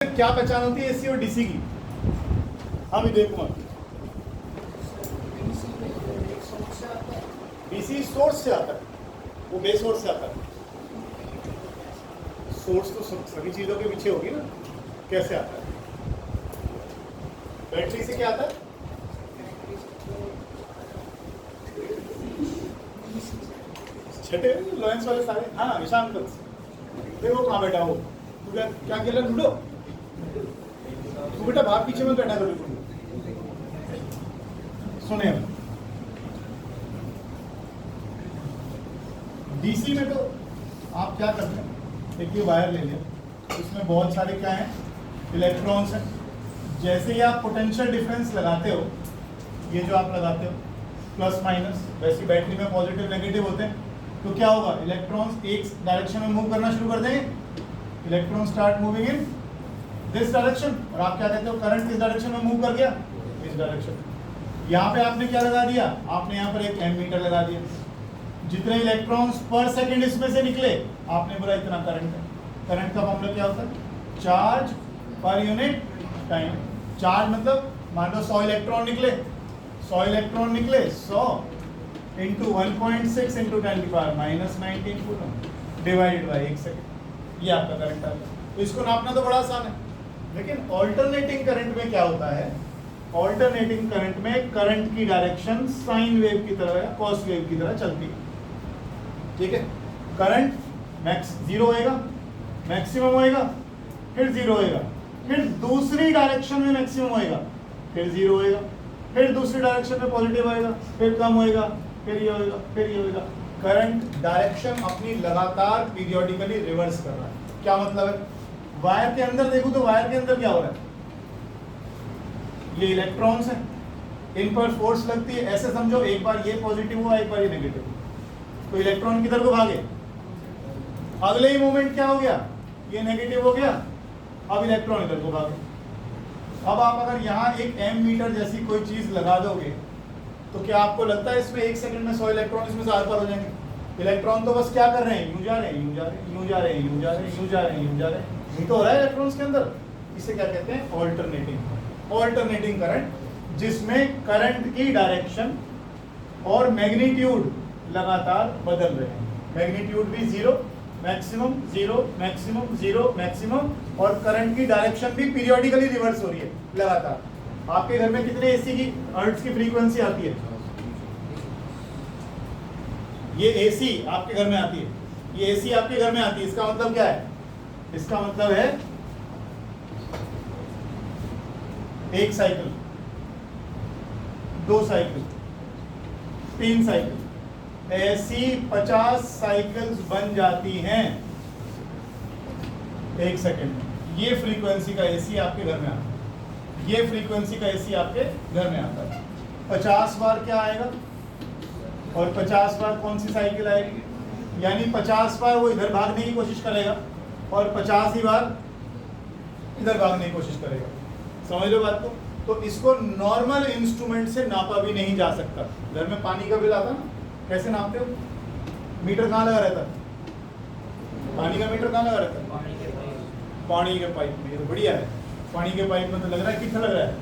क्या पहचान होती है एसी और डीसी की? हाँ विजय कुमार। डीसी सोर्स से आता है, वो बेस सोर्स से आता है। सोर्स तो सभी चीजों के पीछे होगी ना, कैसे आता है? बैटरी से क्या आता है? छठे लॉरेंस वाले सारे, हाँ ईशान अंकल। देखो कहाँ बैठा हो तू, क्या खेला लूडो? तू बेटा भाग पीछे में बैठा करो। सुने, डीसी में तो आप क्या करते हैं, एक ये वायर ले लिया, इसमें बहुत सारे क्या हैं, इलेक्ट्रॉन्स हैं। जैसे ही आप पोटेंशियल डिफरेंस लगाते हो, ये जो आप लगाते हो प्लस माइनस, वैसे बैटरी में पॉजिटिव नेगेटिव होते हैं, तो क्या होगा, इलेक्ट्रॉन्स एक डायरेक्शन में मूव करना शुरू कर देंगे। Electron start moving in this direction, और आप क्या कहते हो, करंट किस डायरेक्शन में मूव कर गया, इस डायरेक्शन। यहाँ पे आपने क्या लगा दिया, आपने यहाँ पर एक एमीटर लगा दिया। जितने इलेक्ट्रॉन्स पर सेकंड इसमें से निकले, आपने बोला इतना करंट है। करंट का फॉर्मूला क्या होता है, charge per unit time. Charge मतलब मान लो 100 इलेक्ट्रॉन निकले, 100 इलेक्ट्रॉन निकले, 100 into 1.6 into 10⁻⁻19 coulomb divided by 1 second. ये आपका करंट आ गया। तो इसको नापना तो बड़ा आसान है, लेकिन ऑल्टरनेटिंग करंट में क्या होता है, ऑल्टरनेटिंग करंट में करंट की डायरेक्शन साइन वेव की तरह या कॉस वेव की तरह चलती है। ठीक है, करंट मैक्स 0 होएगा, मैक्सिमम होएगा, फिर 0 होएगा, फिर दूसरी डायरेक्शन में मैक्सिमम होएगा, फिर 0 होएगा, फिर दूसरी डायरेक्शन में पॉजिटिव होएगा, फिर कम होएगा, फिर ये होएगा, फिर ये होएगा। करंट डायरेक्शन अपनी लगातार पीरियोडिकली रिवर्स कर रहा है। क्या मतलब है, वायर के अंदर देखो तो वायर के अंदर क्या हो रहा है, ये इलेक्ट्रॉन्स हैं, इन पर फोर्स लगती है। ऐसे समझो, एक बार ये पॉजिटिव हुआ, एक बार ये नेगेटिव हुआ, तो इलेक्ट्रॉन किधर को भागे, अगले ही मोमेंट क्या हो गया, ये नेगेटिव हो गया, अब इलेक्ट्रॉन इधर को भागे। अब आप अगर यहाँ एक एम मीटर जैसी कोई चीज लगा दोगे, तो क्या आपको लगता है इसमें 1 सेकंड में 100 इलेक्ट्रॉन इसमें से आर पार हो जाएंगे? इलेक्ट्रॉन तो बस क्या कर रहे हैं, यूं जा रहे हैं, यूं जा रहे हैं, यूं जा रहे हैं, यूं जा रहे हैं, यूं जा रहे हैं, यूं जा रहे हैं, यही तो हो रहा है इलेक्ट्रॉन्स के अंदर। इसे क्या कहते हैं, ऑल्टरनेटिंग। ऑल्टरनेटिंग करंट, जिसमें करंट की डायरेक्शन और मैग्नीट्यूड लगातार बदल रहे हैं। मैग्नीट्यूड भी 0, मैक्सिमम 0, मैक्सिमम 0, मैक्सिमम, और करंट की डायरेक्शन भी पीरियोडिकली रिवर्स हो रही है लगातार। आपके घर में कितने एसी की हर्ट्ज की फ्रीक्वेंसी आती है? ये एसी आपके घर में आती है, ये एसी आपके घर में आती है। इसका मतलब क्या है, इसका मतलब है एक साइकिल, 2 साइकिल, 3 साइकिल, ऐसी 50 साइकिल्स बन जाती हैं 1 सेकेंड में। ये फ्रीक्वेंसी का एसी आपके घर में आता है, ये फ्रीक्वेंसी का एसी आपके घर में आता है। 50 बार क्या आएगा, और 50 बार कौन सी साइकिल आएगी, यानी 50 बार वो इधर भागने की कोशिश करेगा, और 50 ही बार इधर भागने की कोशिश करेगा। समझ लो बात को। तो इसको नॉर्मल इंस्ट्रूमेंट से नापा भी नहीं जा सकता। घर में पानी का बिल आता ना, कैसे नापते हो, मीटर कहाँ लगा रहता है, पानी का मीटर कहाँ लगा रहता है, पानी के पाइप में। ये तो बढ़िया है, पानी के पाइप में तो लग रहा है, कितना लग रहा है,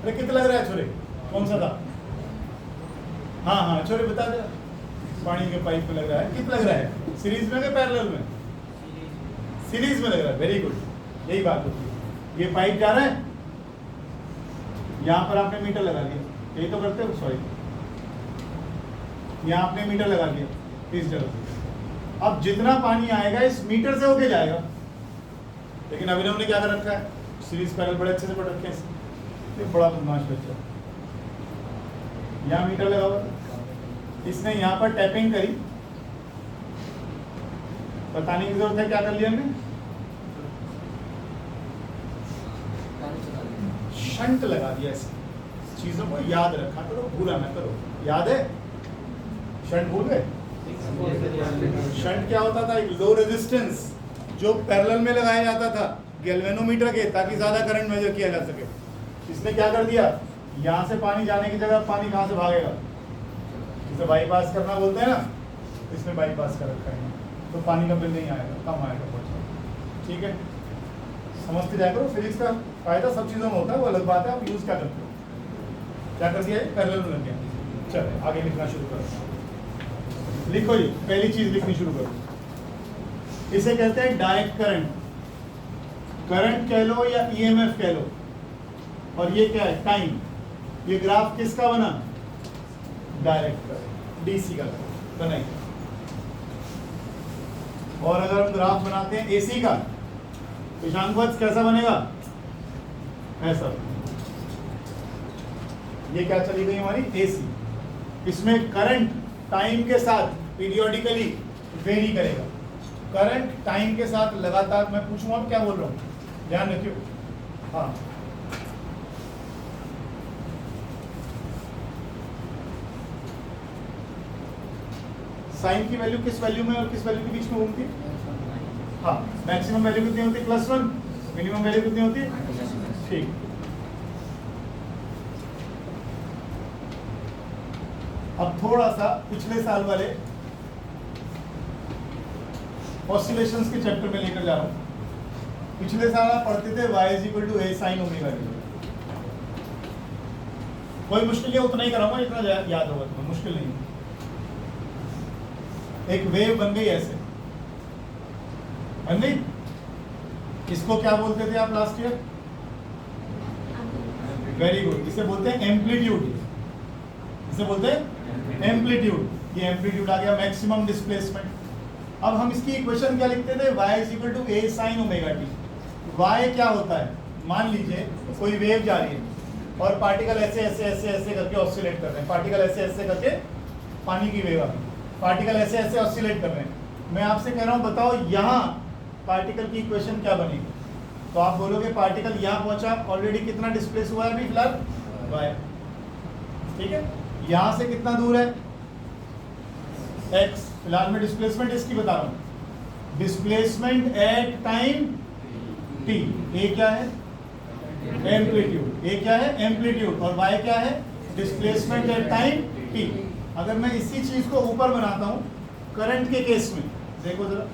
अरे कितना लग रहा है छोरे, कौन सा था, हाँ हाँ छोरे बता दे, पानी के पाइप में लग रहा है, कितना लग रहा है, सीरीज में या पैरेलल में, सीरीज में लग रहा है, वेरी गुड, यही बात होती है। ये पाइप जा रहा है, यहाँ पर आपने मीटर लगा दिया, यही तो करते हो, सॉरी, यहाँ आपने मीटर लगा दिया इस जगह। अब जितना पानी आएगा इस मीटर से होके जाएगा, लेकिन अभिनव ने क्या कर रखा है, सीरीज पैरेलल बड़े अच्छे से पढ़ रखे हैं, ये बड़ा बदमाश बच्चा। यहाँ मीटर लगा हुआ, इसने यहाँ पर टैपिंग करी, बताने की जरूरत है क्या कर लिया हमने, शंट लगा दिया। ऐसे चीजों को याद रखा करो, भूला ना करो। याद है, शंट भूल गए? शंट क्या होता था, एक लो रेजिस्टेंस जो पैरेलल में लगाया जाता था गैल्वेनोमीटर के, ताकि ज्यादा करंट मेजर किया जा सके। इसने क्या कर दिया, यहाँ से पानी जाने की जगह पानी कहाँ से भागेगा, जिसे बाईपास करना बोलते हैं ना, इसने बाईपास कर रखा है, तो पानी का बिल नहीं आएगा, कम आएगा बहुत। ठीक है, समझते जाया करो, फिजिक्स का फायदा सब चीज़ों में होता है, वो अलग बात है आप यूज़ क्या करते हो। क्या कर दिया है, पैरेलल में लग गया। चलो आगे लिखना शुरू करो। लिखो जी, पहली चीज़ लिखनी शुरू करो। इसे कहते हैं डायरेक्ट करंट, करंट कह लो या ईएमएफ कह लो। और ये क्या है, टाइम। ये ग्राफ किसका बना, डायरेक्ट करंट, डीसी का बनाइए। और अगर हम ग्राफ बनाते हैं एसी का, ईशानवत्स कैसा बनेगा, ऐसा। ये क्या चली गई हमारी, एसी। इसमें करंट टाइम के साथ पीरियोडिकली वेरी करेगा। करंट टाइम के साथ लगातार, मैं पूछूंगा आप क्या बोल रहा हूँ, ध्यान रखियो। हाँ, साइन की वैल्यू किस वैल्यू में और किस वैल्यू के बीच में घूमती है? हाँ, मैक्सिमम वैल्यू कितनी होती है, +1, मिनिमम वैल्यू कितनी होती है, ठीक। अब थोड़ा सा पिछले साल वाले ऑसिलेशंस के चैप्टर में लेकर जा रहा हूं। पिछले साल आप पढ़ते थे y = a sin omega t। कोई मुश्किल है, उतना ही कराऊंगा इतना याद होगा तुम्हें, मुश्किल नहीं। एक वेव बन गई ऐसे, बन गई। इसको क्या बोलते थे आप लास्ट ईयर, वेरी गुड, इसे बोलते हैं एम्पलीट्यूड। इसे बोलते हैं एम्पलीट्यूड। ये एम्पलीट्यूड आ गया, मैक्सिमम डिस्प्लेसमेंट। अब हम इसकी इक्वेशन क्या लिखते थे, y = a sin omega t। y क्या होता है, मान लीजिए कोई वेव जा रही है और पार्टिकल ऐसे ऐसे ऐसे ऐसे करके ऑसिलेट कर रहे हैं, पार्टिकल ऐसे ऐसे करके, पानी की वेव आ गई, पार्टिकल ऐसे ऐसे ऑसिलेट कर रहे हैं। मैं आपसे कह रहा हूं बताओ यहाँ पार्टिकल की इक्वेशन क्या बनेगी, तो आप बोलोगे पार्टिकल यहाँ पहुंचा, ऑलरेडी कितना डिस्प्लेस हुआ है अभी फिलहाल, y, ठीक है। यहाँ से कितना दूर है, x, फिलहाल मैं डिस्प्लेसमेंट इसकी बता रहा हूँ, displacement at time t। a क्या है, एम्पलीट्यूड, a क्या है, एम्पलीट्यूड, और y क्या है, डिस्प्लेसमेंट एट टाइम t। अगर मैं इसी चीज को ऊपर बनाता हूं करंट के केस में, देखो जरा,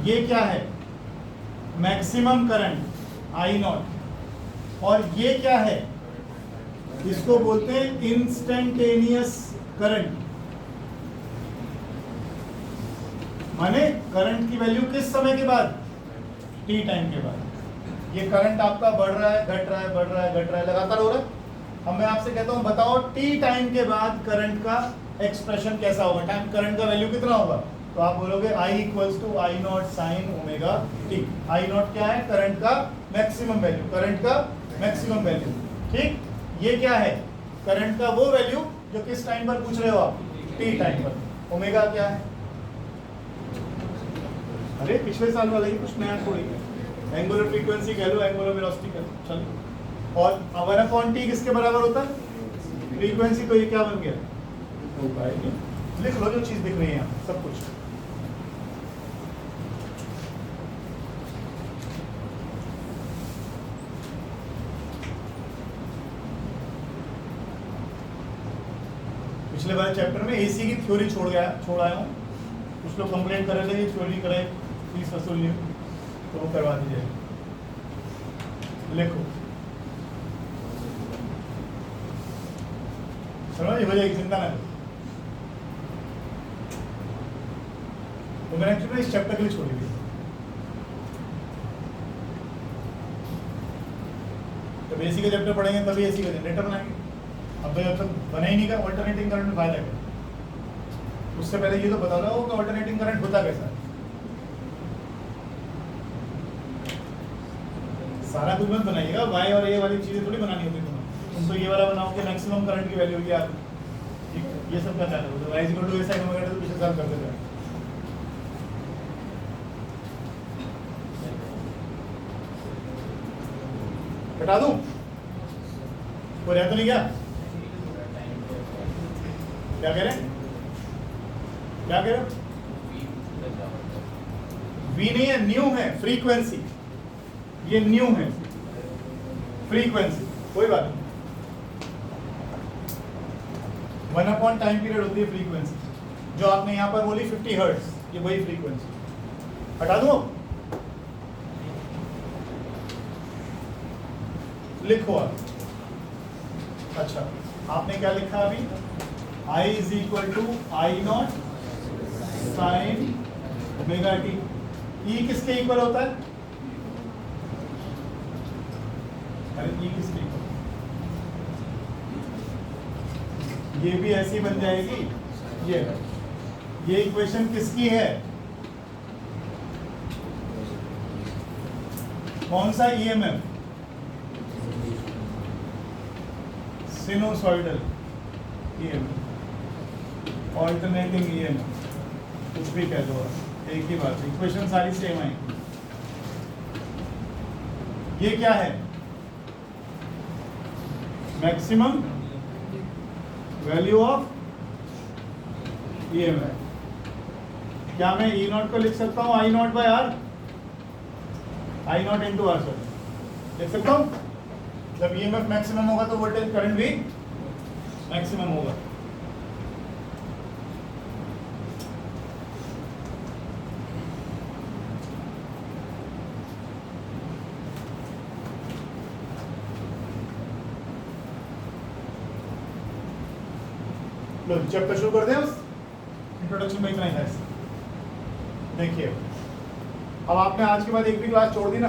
ये क्या है, मैक्सिमम करंट I0, और ये क्या है, इसको बोलते हैं इंस्टेंटेनियस करंट। माने करंट की वैल्यू किस समय के बाद, t टाइम के बाद। ये करंट आपका बढ़ रहा है, घट रहा है, बढ़ रहा है, घट रहा है, लगातार हो रहा है। अब मैं आपसे कहता हूं बताओ t टाइम के बाद करंट का एक्सप्रेशन कैसा होगा, टाइम करंट का वैल्यू कितना होगा, तो आप बोलोगे I = I0 sin omega t। I0 क्या है, करंट का मैक्सिमम वैल्यू, करंट का मैक्सिमम वैल्यू, ठीक। ये क्या है, करंट का वो वैल्यू जो किस टाइम पर पूछ रहे हो आप, t टाइम पर। ओमेगा क्या है, अरे पिछले साल वाला ही, कुछ नया थोड़ी है। एंगुलर फ्रीक्वेंसी कह लो, एंगुलर वेलोसिटी कह लो, चलो। और 1/t किसके बराबर होता है, फ्रीक्वेंसी, तो ये क्या बन गया, लिख लो जो चीज दिख रही है यहाँ, सब कुछ। पिछले वाले चैप्टर में एसी की थ्योरी छोड़ आया हूँ। कुछ लोग कंप्लेंट कर रहे थे थ्योरी करे फीस वसूल नहीं, तो वो करवा दीजिए। लिखो, समझ हो जाएगी, चिंता ना करो। तो मैंने एक्चुअली इस चैप्टर के लिए छोड़ी थी, जब एसी का चैप्टर पढ़ेंगे तभी एसी का जनरेटर बनाएंगे। अब जब तक बना ही नहीं का ऑल्टरनेटिंग करंट में फायदा क्या, उससे पहले ये तो बता रहा हो कि ऑल्टरनेटिंग करंट होता कैसा है। सारा कुछ मत बनाइएगा, वाई और ए वाली चीजें थोड़ी बनानी होती तुम्हें। तुम तो ये वाला बनाओ कि मैक्सिमम करंट की वैल्यू होगी आप, ये सब का क्या करोगे, y = a sin omega t तो पिछले साल करते थे। हटा दूं, कोई रह तो नहीं गया, क्या कह रहे हैं, क्या कह रहे हो, वी नहीं है, न्यू है, फ्रीक्वेंसी, ये न्यू है फ्रीक्वेंसी, कोई बात नहीं। 1 टाइम पीरियड होती है फ्रीक्वेंसी, जो आपने यहाँ पर बोली 50 हर्ट्ज, ये वही फ्रीक्वेंसी। हटा दूं, लिखो आप। अच्छा, आपने क्या लिखा अभी? I is equal to I not sine omega t. E किसके इक्वल होता है? अरे ई किसके इक्वल? ये भी ऐसी बन जाएगी। ये इक्वेशन किसकी है? कौन सा EMF? Sinusoidal EMF, alternating EMF, कुछ भी कह दो, एक ही बात है, इक्वेशन सारी सेम है। ये क्या है? Maximum value of EMF. क्या मैं ई नॉट को लिख सकता हूँ I not by R? I not into R sir लिख सकता हूँ। जब ईएमएफ मैक्सिमम होगा तो वोल्टेज करंट भी मैक्सिमम होगा। लो चैप्टर शुरू कर दें। उस इंट्रोडक्शन में इतना ही है। देखिए, अब आपने आज के बाद एक भी क्लास छोड़ दी ना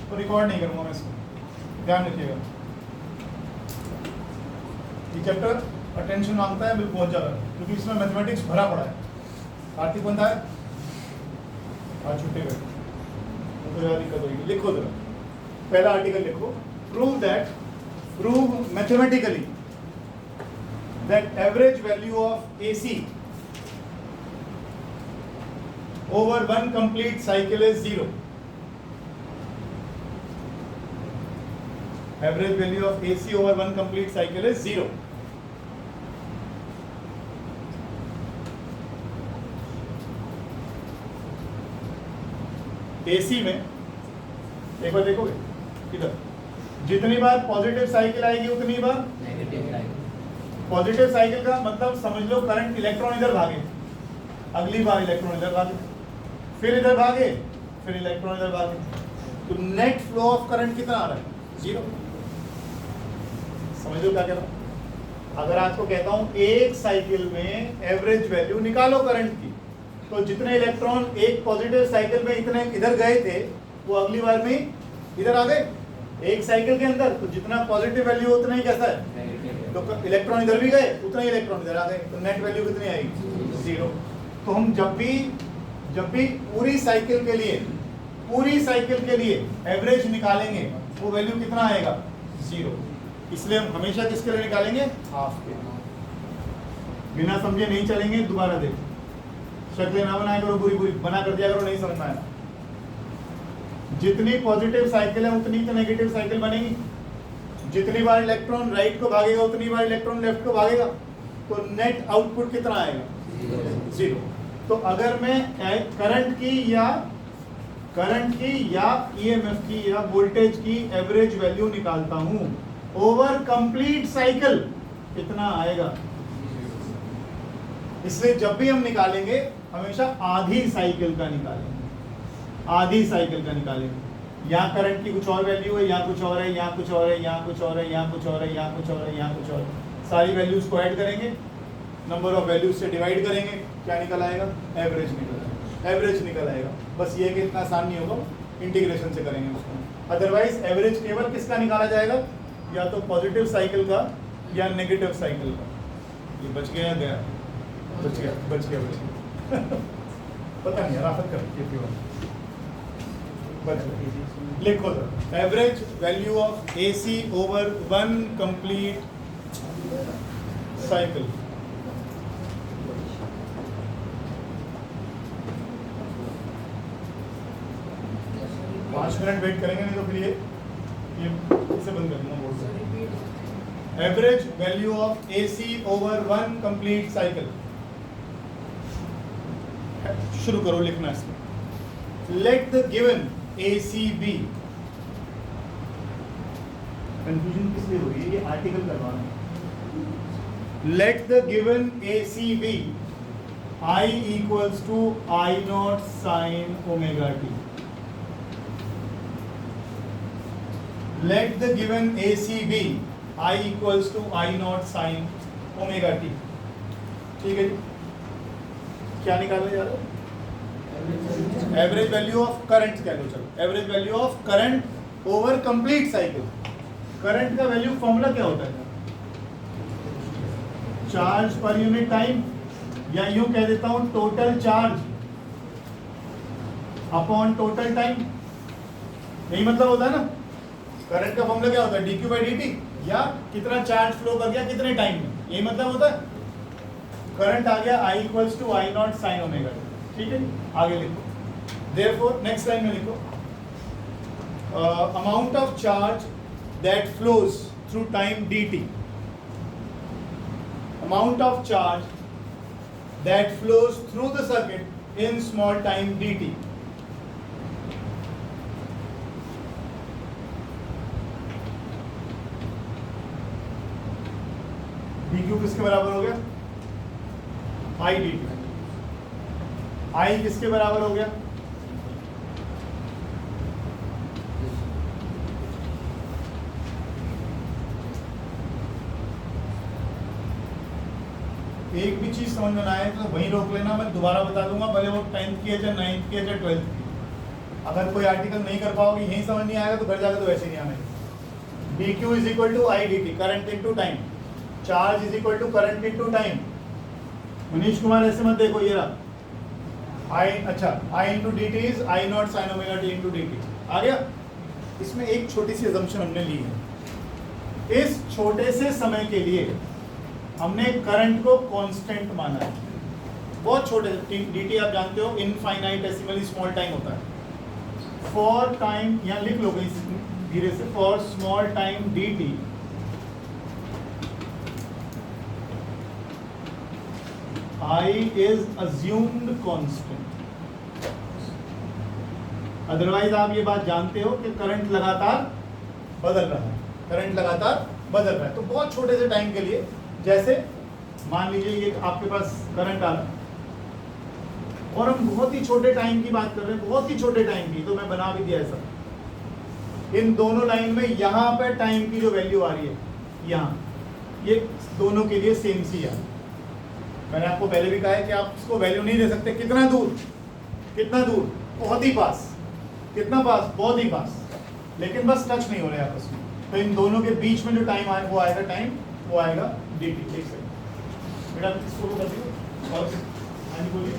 तो रिकॉर्ड नहीं करूंगा मैं इसको, ध्यान रखिएगा। ये चैप्टर अटेंशन मांगता है, बिल्कुल बहुत ज़्यादा, क्योंकि इसमें मैथमेटिक्स भरा पड़ा है। कार्तिक बनता है आज छुट्टी पे तो ज़्यादा दिक्कत होगी। लिखो जरा, पहला आर्टिकल लिखो। Prove mathematically that average value of AC over one complete cycle is 0. Average value of AC over one complete cycle is 0. AC में एक बार देखोगे किधर, जितनी बार पॉजिटिव साइकिल आएगी उतनी बार नेगेटिव आएगी। पॉजिटिव साइकिल का मतलब समझ लो करंट इलेक्ट्रॉन इधर भागे, अगली बार इलेक्ट्रॉन इधर भागे, फिर इधर भागे, फिर इलेक्ट्रॉन इधर भागे, तो नेट फ्लो ऑफ करंट कितना आ रहा है? 0। समझ लो क्या कह रहा हूं। अगर आपको कहता हूं एक साइकिल में एवरेज वैल्यू निकालो करंट की, तो जितने इलेक्ट्रॉन एक पॉजिटिव साइकिल में इतने इधर गए थे वो अगली बार में इधर आ गए एक साइकिल के अंदर, तो जितना पॉजिटिव वैल्यू उतना ही कैसा है, तो इलेक्ट्रॉन इधर भी गए उतना ही इलेक्ट्रॉन इधर आ गए, तो नेट वैल्यू कितनी आएगी? 0। तो हम जब भी पूरी साइकिल के लिए एवरेज निकालेंगे वो वैल्यू कितना आएगा? 0। इसलिए हम हमेशा किसके लिए निकालेंगे? हाफ के। बिना समझे नहीं चलेंगे, दोबारा देख, शक्लें ना बनाया करो, बुरी बना कर दिया करो, नहीं समझ में आया। जितनी पॉजिटिव साइकिल है उतनी तो नेगेटिव साइकिल बनेगी। जितनी बार इलेक्ट्रॉन राइट को भागेगा उतनी बार इलेक्ट्रॉन लेफ्ट को भागेगा, तो नेट आउटपुट कितना आएगा? 0। तो अगर मैं करंट की या ईएमएफ की या वोल्टेज की एवरेज वैल्यू निकालता हूं ओवर कंप्लीट साइकिल, कितना आएगा? इसलिए जब भी हम निकालेंगे हमेशा आधी साइकिल का निकालेंगे, आधी साइकिल का निकालेंगे। यहाँ करंट की कुछ और वैल्यू है, यहाँ कुछ और है, यहाँ कुछ और है, यहाँ कुछ और है, यहाँ कुछ और है, यहाँ कुछ और है, यहाँ कुछ और है। सारी वैल्यूज को ऐड करेंगे, नंबर ऑफ वैल्यूज से डिवाइड करेंगे, क्या निकल आएगा? एवरेज निकल आएगा। बस ये कि इतना आसान नहीं होगा, इंटीग्रेशन से करेंगे उसको। अदरवाइज एवरेज केवल किसका निकाला जाएगा? या तो पॉजिटिव साइकिल का या नेगेटिव साइकिल का। ये बच गया बच गया पता नहीं, राफत कर लिखो average value of AC over one complete cycle. पाँच मिनट वेट करेंगे, नहीं तो फिर ये इसे बंद कर दूंगा बोर्ड से। Average value of AC over one complete cycle. शुरू करो लिखना इसमें। Let the given ACB, confusion किस लिए हो रही है? ये आर्टिकल करवाना है। Let the given ACB I equals to I naught sin omega t। Let the given A C B I equals to I not sine omega t. ठीक है जी, क्या निकालने जा रहे हो? एवरेज वैल्यू ऑफ करंट कह लो, चलो average value of current over complete cycle. Current का वैल्यू फॉर्मूला क्या होता है? चार्ज पर यूनिट टाइम, या यूं कह देता हूं total charge upon total time, यही मतलब होता है ना। करंट का फॉर्मूला क्या होता है? dq बाई dt, या कितना चार्ज फ्लो कर गया कितने टाइम में, यही मतलब होता है। करंट आ गया I equals to I not sine omega. ठीक है, आगे लिखो। देयरफॉर नेक्स्ट लाइन में लिखो amount of charge that flows through time dt, amount of charge that flows through the circuit in small time dt। dq किसके बराबर हो गया? I dt। I किसके बराबर हो गया? एक भी चीज समझ में ना आए तो वहीं रोक लेना, मैं दोबारा बता दूंगा, भले वो 10th की है चाहे 9th की है चाहे 12th की। अगर कोई आर्टिकल नहीं कर पाओगे, यहीं समझ नहीं आएगा तो घर जाकर तो वैसे नहीं आना। dq is equal to I dt, current into time. Charge is equal to current into time. Manish Kumar ऐसे मत देखो, ये रहा आई, अच्छा I into d t is I not sine omega t into d t. आ गया। इसमें एक छोटी सी assumption हमने ली है। इस छोटे से समय के लिए हमने करंट को कांस्टेंट माना है, बहुत छोटे से। dt आप जानते हो इनफाइनाइटेसिमली स्मॉल टाइम होता है। फॉर टाइम, यहाँ लिख लो कहीं धीरे से, for small time dt I is assumed constant। Otherwise आप ये बात जानते हो कि करंट लगातार बदल रहा है, करंट लगातार बदल रहा है। तो बहुत छोटे से टाइम के लिए, जैसे मान लीजिए ये आपके पास करंट आ रहा है और हम बहुत ही छोटे टाइम की बात कर रहे हैं, बहुत ही छोटे टाइम की, तो मैं बना भी दिया ऐसा। इन दोनों लाइन में यहाँ पे टाइम की जो वैल्यू आ रही है, यहाँ ये दोनों के लिए सेम सी है। मैंने आपको पहले भी कहा है कि आप इसको वैल्यू नहीं दे सकते। कितना दूर, कितना दूर, बहुत ही पास। कितना पास, बहुत ही पास, लेकिन बस टच नहीं हो रहे आपस में। तो इन दोनों के बीच में जो टाइम आए वो आएगा टाइम, वो आएगा dt। एक सेकंड बेटा, इसको कर दियो और बोलिए।